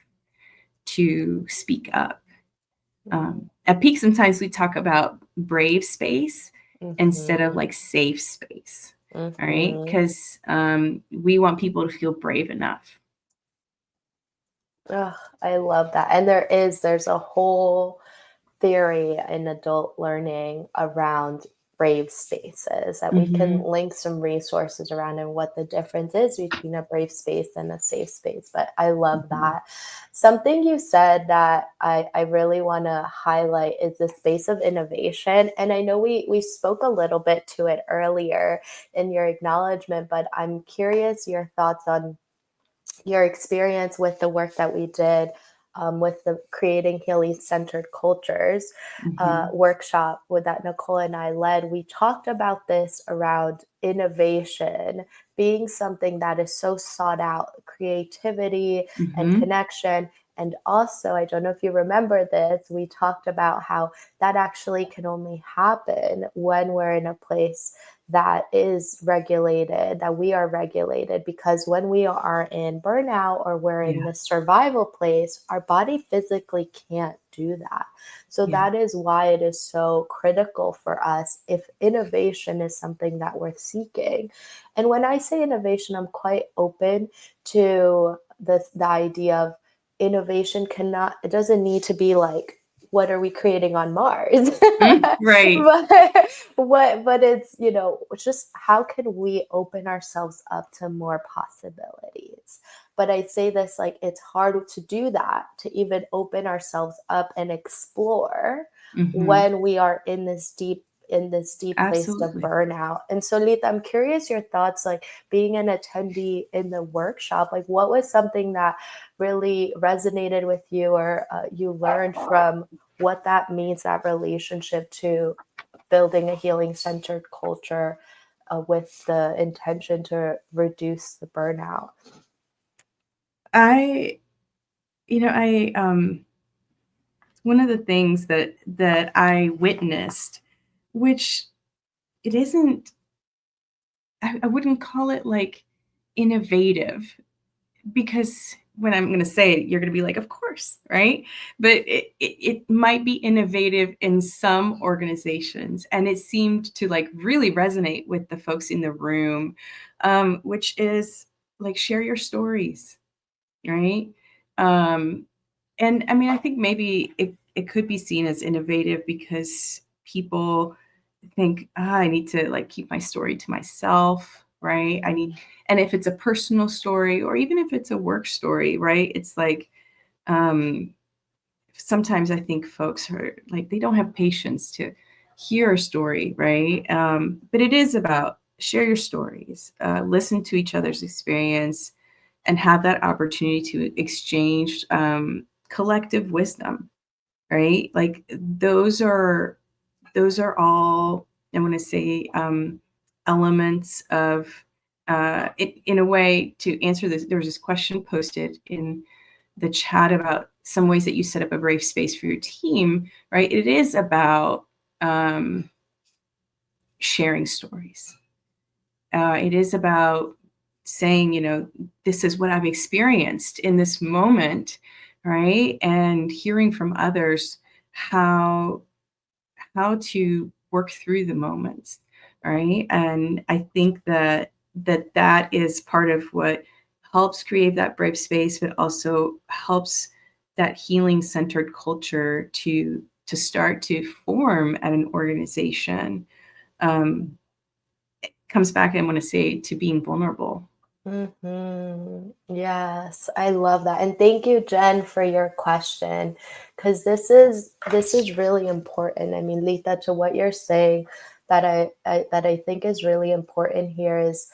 to speak up. mm, At Peak, sometimes we talk about brave space instead of mhm, like safe space. All right. mhm. Because we want people to feel brave enough. Ugh, I love that. And there's a whole theory in adult learning around brave spaces that we can Hmm. link some resources around and what the difference is between a brave space and a safe space. But I love Hmm. that. Something you said that I really want to highlight is the space of innovation. And I know we spoke a little bit to it earlier in your acknowledgement, but I'm curious your thoughts on your experience with the work that we did with the Creating Healing Centered Cultures Hmm. workshop with that Nicole and I led. We talked about this around innovation being something that is so sought out, creativity and Hmm. connection. And also, I don't know if you remember this, we talked about how that actually can only happen when we're in a place that is regulated, that we are regulated, because when we are in burnout or we're in Yeah. the survival place, our body physically can't do that. So Yeah. that is why it is so critical for us if innovation is something that we're seeking. And when I say innovation, I'm quite open to the idea of innovation cannot, it doesn't need to be like, what are we creating on Mars? Right. But it's, it's just how can we open ourselves up to more possibilities. But I say this like it's hard to do that, to even open ourselves up and explore Hmm. when we are in this deep place of Absolutely. burnout. And so Lita, I'm curious your thoughts, like being an attendee in the workshop, like what was something that really resonated with you, or you learned from what that means, that relationship to building a healing centered culture with the intention to reduce the burnout. I, one of the things that I witnessed, which it isn't, I wouldn't call it like innovative, because when I'm going to say it, you're going to be like, of course, right? But it might be innovative in some organizations, and it seemed to like really resonate with the folks in the room, which is like share your stories, right? Um, and I mean, I think maybe it could be seen as innovative because people think, I need to like keep my story to myself, right? And if it's a personal story or even if it's a work story, right? It's like, um, sometimes I think folks are like, they don't have patience to hear a story, right? But it is about share your stories, listen to each other's experience, and have that opportunity to exchange collective wisdom, right? Like those are all, I want to say, elements of it. In a way, to answer this, there was this question posted in the chat about some ways that you set up a brave space for your team, right? It is about um, sharing stories. It is about saying, this is what I've experienced in this moment, right? And hearing from others how to work through the moments, right? And I think that is part of what helps create that brave space, but also helps that healing centered culture to start to form at an organization. It comes back, I want to say, to being vulnerable. Yes, I love that. And thank you, Jen, for your question, because this is really important. I mean, Lita, to what you're saying, that I think is really important here is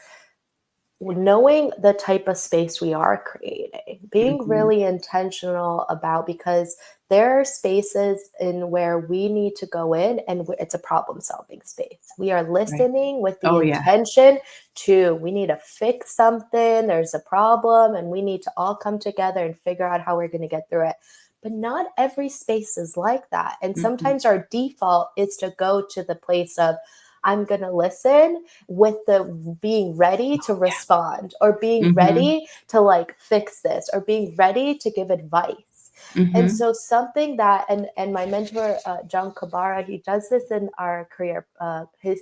knowing the type of space we are creating, being Mhm. really intentional about, because there are spaces in where we need to go in and it's a problem solving space. We are Right. listening with the Oh, yeah. intention to, we need to fix something, there's a problem, and we need to all come together and figure out how we're going to get through it. But not every space is like that. And Mhm. sometimes our default is to go to the place of, I'm going to listen, with the being ready to Oh, yeah. respond, or being Mhm. ready to like fix this, or being ready to give advice. And Mhm. so something that, and my mentor, John Kabara, he does this in our career.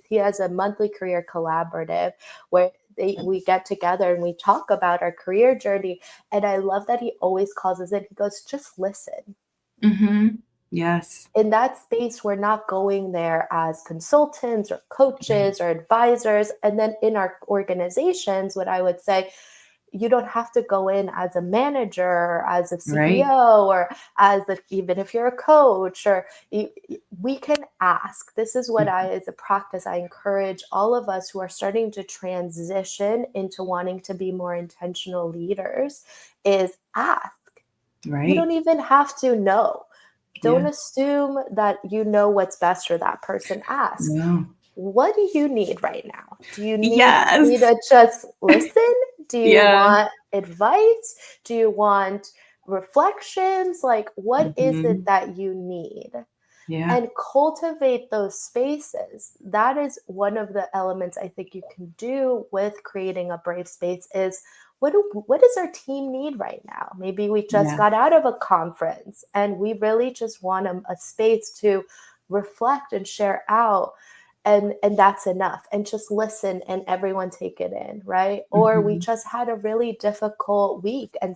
He has a monthly career collaborative where we get together and we talk about our career journey. And I love that he always calls us in. He goes, just listen. Mhm. Yes. In that space, we're not going there as consultants or Right. coaches or advisors. And then in our organizations, what I would say, you don't have to go in as a manager or as a Right. CEO or even if you're a coach, or we can ask. This is what Mhm. as a practice, I encourage all of us who are starting to transition into wanting to be more intentional leaders is ask. You Right. don't even have to know. Don't Yeah. assume that you know what's best for that person. Ask, No. what do you need right now? Do you need me Yes. to just listen? Do you Yeah. want advice? Do you want reflections? Like, what is it Mhm. that you need? Yeah. And cultivate those spaces. That is one of the elements I think you can do with creating a brave space is, what does our team need right now? Maybe we just Yeah. got out of a conference and we really just want a space to reflect and share out, and that's enough, and just listen and everyone take it in, right? Or we Mhm. just had a really difficult week and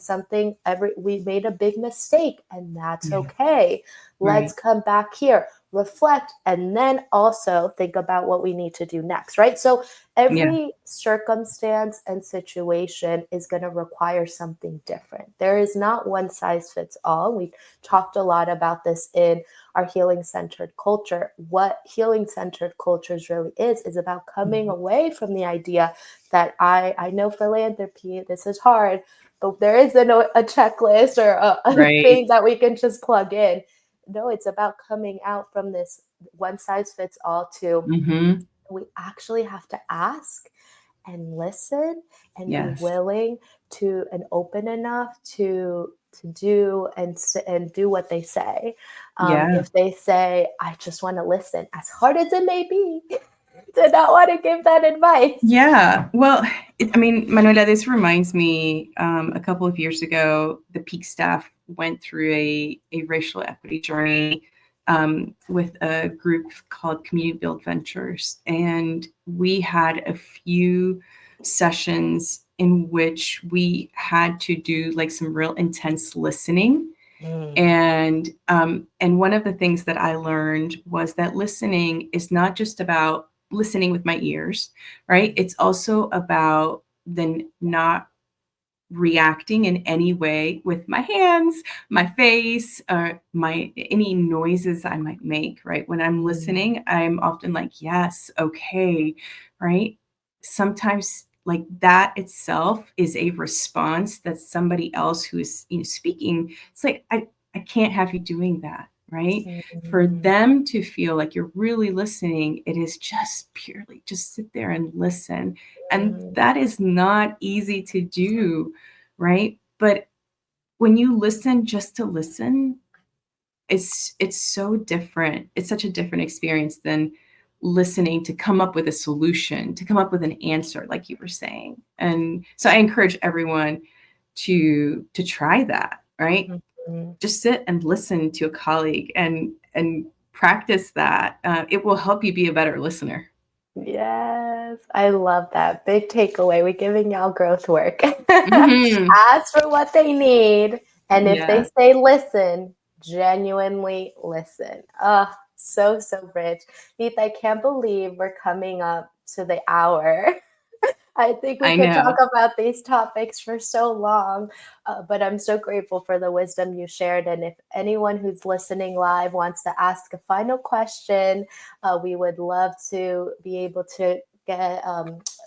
we made a big mistake, and that's Yeah. okay. Let's Right. come back here, reflect, and then also think about what we need to do next, right? So Yeah. every circumstance and situation is going to require something different. There is not one size fits all. We talked a lot about this in our healing centered culture. What healing centered cultures really is about coming Mhm. away from the idea that I know philanthropy, this is hard, but there isn't a checklist or a Right. thing that we can just plug in. No, it's about coming out from this one size fits all to, Mhm. we actually have to ask and listen and be Yes. willing to, and open enough to do and do what they say. Yeah. If they say, I just want to listen, as hard as it may be, to not want to give that advice. Yeah. Well, I mean, Manuela, this reminds me, a couple of years ago, the Peak staff went through a racial equity journey with a group called Community Build Ventures. And we had a few sessions in which we had to do like some real intense listening. Mm. And one of the things that I learned was that listening is not just about listening with my ears, right? It's also about then not reacting in any way with my hands, my face, my any noises I might make, right? When I'm Mm. listening, I'm often like, yes, okay, right? Sometimes like that itself is a response that somebody else who is speaking. It's like I can't have you doing that, right? For Mm. them to feel like you're really listening, it is just purely just sit there and listen. And Mm. that is not easy to do, right? But when you listen just to listen, it's so different. It's such a different experience than listening to come up with a solution, to come up with an answer, like you were saying. And so I encourage everyone to try that, right? Mhm. Just sit and listen to a colleague and practice that. It will help you be a better listener. Yes, I love that. Big takeaway. We're giving y'all growth work. Hmm. Ask for what they need. And if they Yeah, say listen, genuinely listen. So, so rich. Neith, I can't believe we're coming up to the hour. I think we I could talk know. about these topics for so long, but I'm so grateful for the wisdom you shared. And if anyone who's listening live wants to ask a final question, we would love to be able to get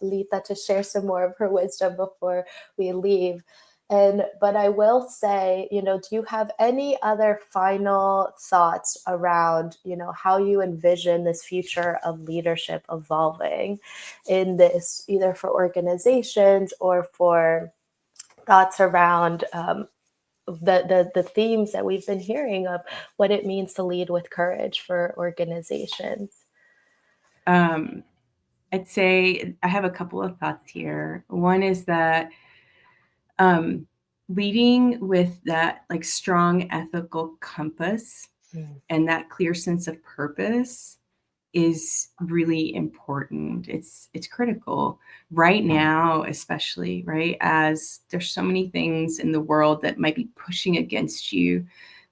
Lita to share some more of her wisdom before we leave. And but I will say, do you have any other final thoughts around, how you envision this future of leadership evolving in this, either for organizations or for thoughts around the themes that we've been hearing of what it means to lead with courage for organizations? Um, I'd say I have a couple of thoughts here. One is that um, leading with that like strong ethical compass Mm. and that clear sense of purpose is really important. It's critical right now, especially, right? As there's so many things in the world that might be pushing against you,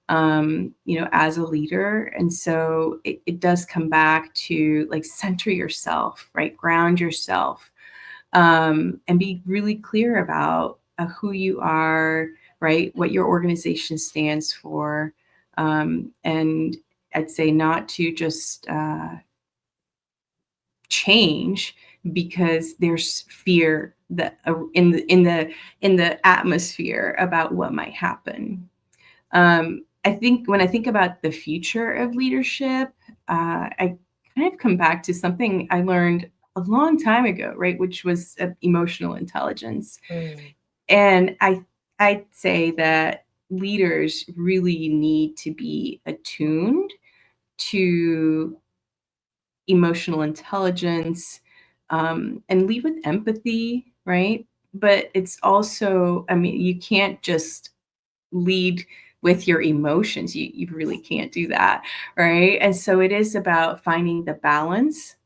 as a leader. And so it does come back to like center yourself, right? Ground yourself, and be really clear about who you are, right? What your organization stands for. And I'd say not to just change because there's fear that in the atmosphere about what might happen. I think when I think about the future of leadership, I kind of come back to something I learned a long time ago, right? Which was emotional intelligence. Mm. And I'd say that leaders really need to be attuned to emotional intelligence, and lead with empathy, right? But it's also, I mean, you can't just lead with your emotions. You really can't do that, right? And so it is about finding the balance,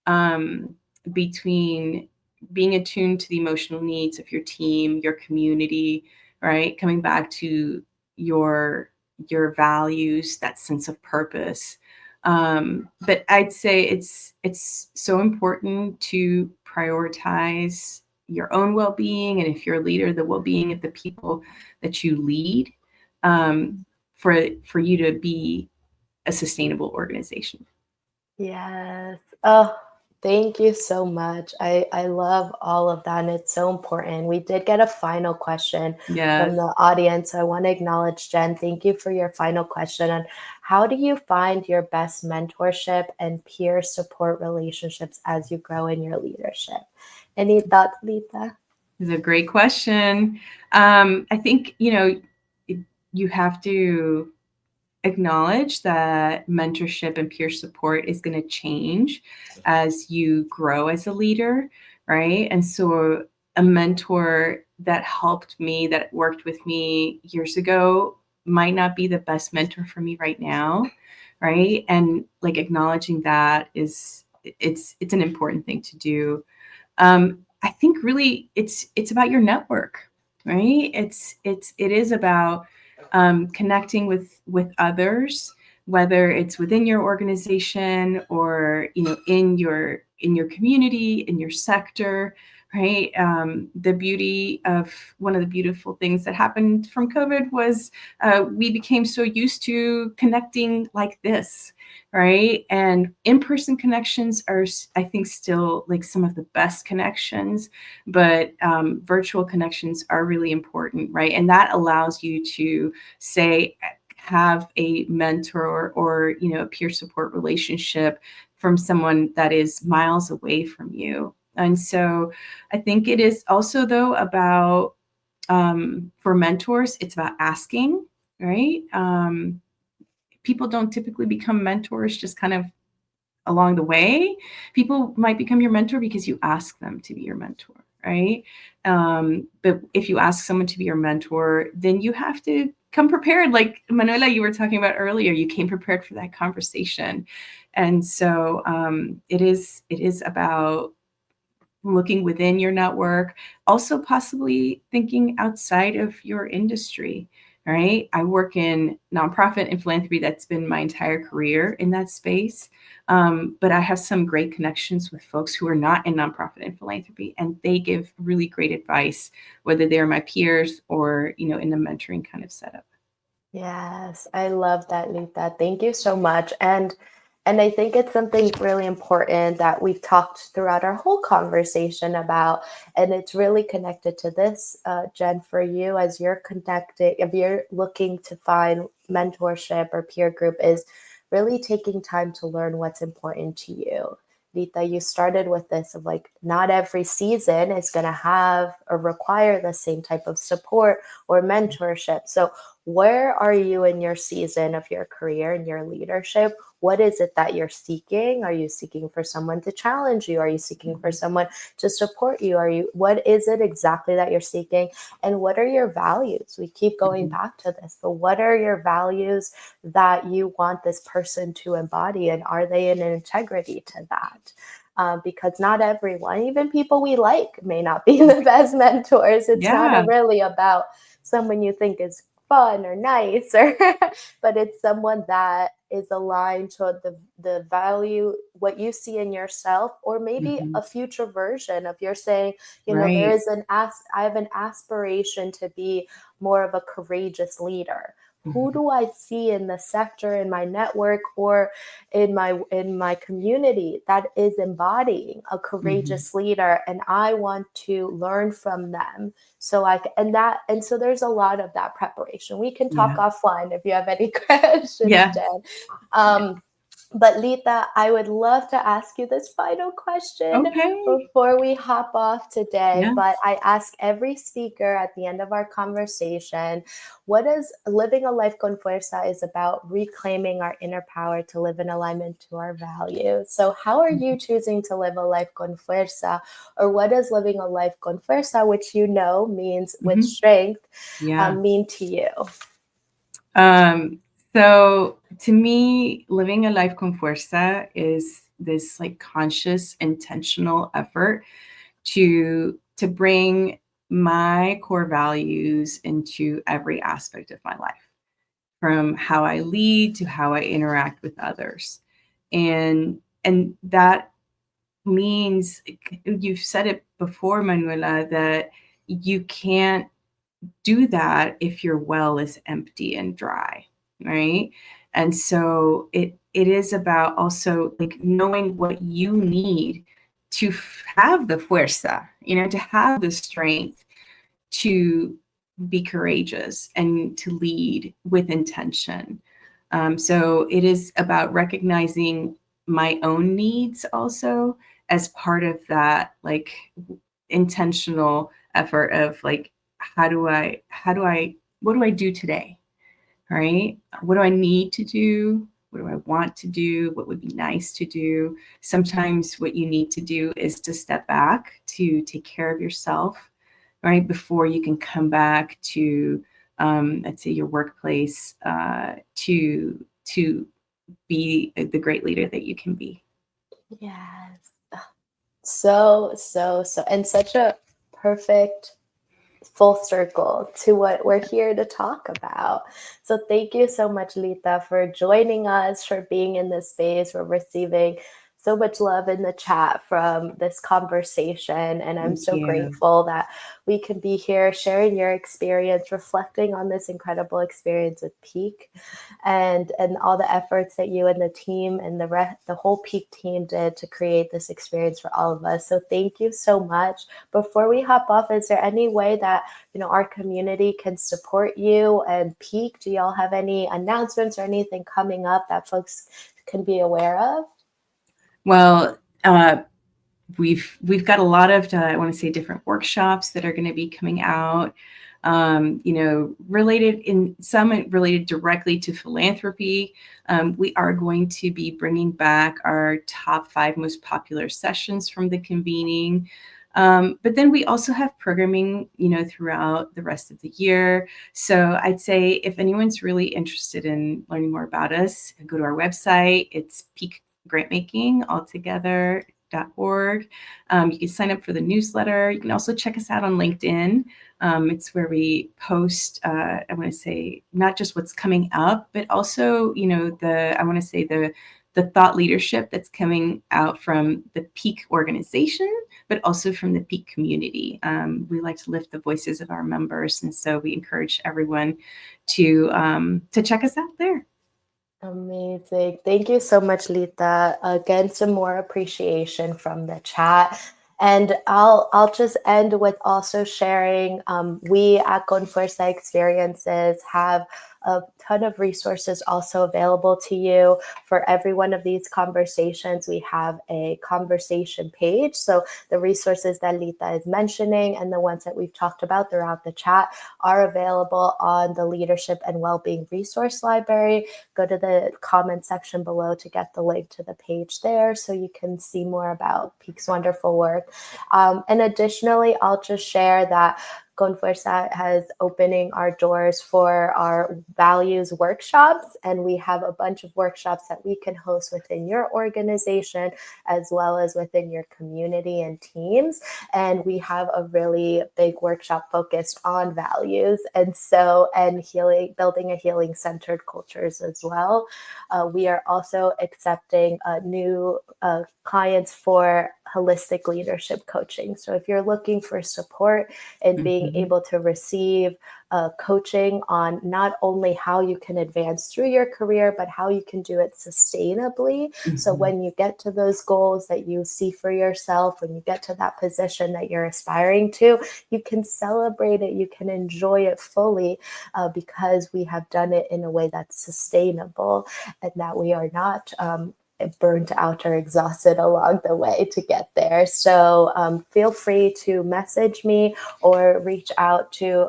um, between being attuned to the emotional needs of your team, your community, right? Coming back to your your values, that sense of purpose. But I'd say it's so important to prioritize your own well-being, and if you're a leader, the well-being of the people that you lead, um, for you to be a sustainable organization. Yes. Oh, thank you so much. I love all of that, and it's so important. We did get a final question from Yes. the audience. So I want to acknowledge Jen. Thank you for your final question. And how do you find your best mentorship and peer support relationships as you grow in your leadership? Any thoughts, Lita? It's a great question. I think, you have to acknowledge that mentorship and peer support is going to change as you grow as a leader, right? And so a mentor that helped me, that worked with me years ago, might not be the best mentor for me right now, right? And like acknowledging that it's an important thing to do. I think really it's about your network, right? It is about connecting with others, whether it's within your organization or in your community, in your sector, right? The beauty of one of the beautiful things that happened from COVID was we became so used to connecting like this, right? And in-person connections are, I think, still like some of the best connections, but virtual connections are really important, right? And that allows you to say, have a mentor or a peer support relationship from someone that is miles away from you. And so I think it is also, though, about for mentors, it's about asking, right? People don't typically become mentors just kind of along the way. People might become your mentor because you ask them to be your mentor, right? But if you ask someone to be your mentor, then you have to come prepared. Like Manuela, you were talking about earlier, you came prepared for that conversation. And so it is about looking within your network, also possibly thinking outside of your industry. Right. I work in nonprofit and philanthropy. That's been my entire career in that space. But I have some great connections with folks who are not in nonprofit and philanthropy, and they give really great advice, whether they're my peers or, in a mentoring kind of setup. Yes, I love that, Lita. Thank you so much. And I think it's something really important that we've talked throughout our whole conversation about, and it's really connected to this, Jen, for you as you're connected, if you're looking to find mentorship or peer group, is really taking time to learn what's important to you. Lita, you started with this of like, not every season is going to have or require the same type of support or mentorship. So where are you in your season of your career and your leadership? What is it that you're seeking? Are you seeking for someone to challenge you? Are you seeking for someone to support you? What is it exactly that you're seeking? And what are your values? We keep going back to this, but what are your values that you want this person to embody? And are they in integrity to that? Because not everyone, even people we like, may not be the best mentors. It's not really about someone you think is fun or nice, but it's someone that is aligned to the value, what you see in yourself, or maybe a future version of you're saying, there is I have an aspiration to be more of a courageous leader. Who do I see in the sector, in my network, or in my community that is embodying a courageous leader, and I want to learn from them. So so there's a lot of that preparation. We can talk offline if you have any questions, Jen. But Lita, I would love to ask you this final question before we hop off today. But I ask every speaker at the end of our conversation, what is living a life con fuerza is about reclaiming our inner power to live in alignment to our values. So how are you choosing to live a life con fuerza? Or what does living a life con fuerza, which means with strength, mean to you? So to me, living a life con fuerza is this like conscious, intentional effort to bring my core values into every aspect of my life, from how I lead to how I interact with others. And that means, you've said it before, Manuela, that you can't do that if your well is empty and dry, right? And so it is about also like knowing what you need to have the fuerza, to have the strength to be courageous and to lead with intention. So it is about recognizing my own needs also as part of that like intentional effort of like, what do I do today? Right? What do I need to do? What do I want to do? What would be nice to do? Sometimes what you need to do is to step back to take care of yourself, right? Before you can come back to, let's say, your workplace, to be the great leader that you can be. Yes. So, and such a perfect full circle to what we're here to talk about. So thank you so much, Lita, for joining us, for being in this space, for receiving so much love in the chat from this conversation. And I'm Thank so you. grateful that we can be here sharing your experience, reflecting on this incredible experience with Peak and all the efforts that you and the team and the whole Peak team did to create this experience for all of us. So thank you so much. Before we hop off, is there any way that our community can support you and Peak? Do y'all have any announcements or anything coming up that folks can be aware of? Well, we've got a lot of I want to say different workshops that are going to be coming out. Related directly to philanthropy. We are going to be bringing back our top 5 most popular sessions from the convening. But then we also have programming, throughout the rest of the year. So I'd say if anyone's really interested in learning more about us, go to our website. It's peakgrantmakingalltogether.org. You can sign up for the newsletter. You can also check us out on LinkedIn. It's where we post, I want to say, not just what's coming up, but also, the thought leadership that's coming out from the Peak organization, but also from the Peak community. We like to lift the voices of our members, and so we encourage everyone to check us out there. Amazing. Thank you so much, Lita. Again, some more appreciation from the chat. And I'll just end with also sharing, we at Con Fuerza Experiences have a ton of resources also available to you. For every one of these conversations, we have a conversation page. So the resources that Lita is mentioning and the ones that we've talked about throughout the chat are available on the Leadership and Wellbeing Resource Library. Go to the comment section below to get the link to the page there so you can see more about Peak's wonderful work. And additionally, I'll just share that Con Fuerza has opening our doors for our values workshops, and we have a bunch of workshops that we can host within your organization as well as within your community and teams. And we have a really big workshop focused on values and healing, building a healing centered cultures as well. We are also accepting new clients for holistic leadership coaching. So if you're looking for support in being able to receive coaching on not only how you can advance through your career, but how you can do it sustainably. So when you get to those goals that you see for yourself, when you get to that position that you're aspiring to, you can celebrate it, you can enjoy it fully because we have done it in a way that's sustainable and that we are not burnt out or exhausted along the way to get there. So feel free to message me or reach out to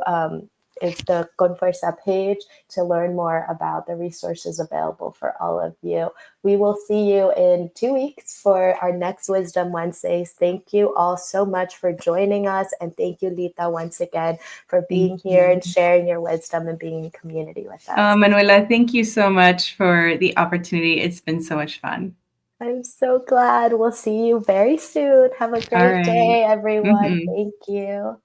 the Con Fuerza page to learn more about the resources available for all of you. We will see you in 2 weeks for our next Wisdom Wednesdays. Thank you all so much for joining us. And thank you, Lita, once again for being here and sharing your wisdom and being in community with us. Manuela, thank you so much for the opportunity. It's been so much fun. I'm so glad. We'll see you very soon. Have a great day, everyone. Thank you.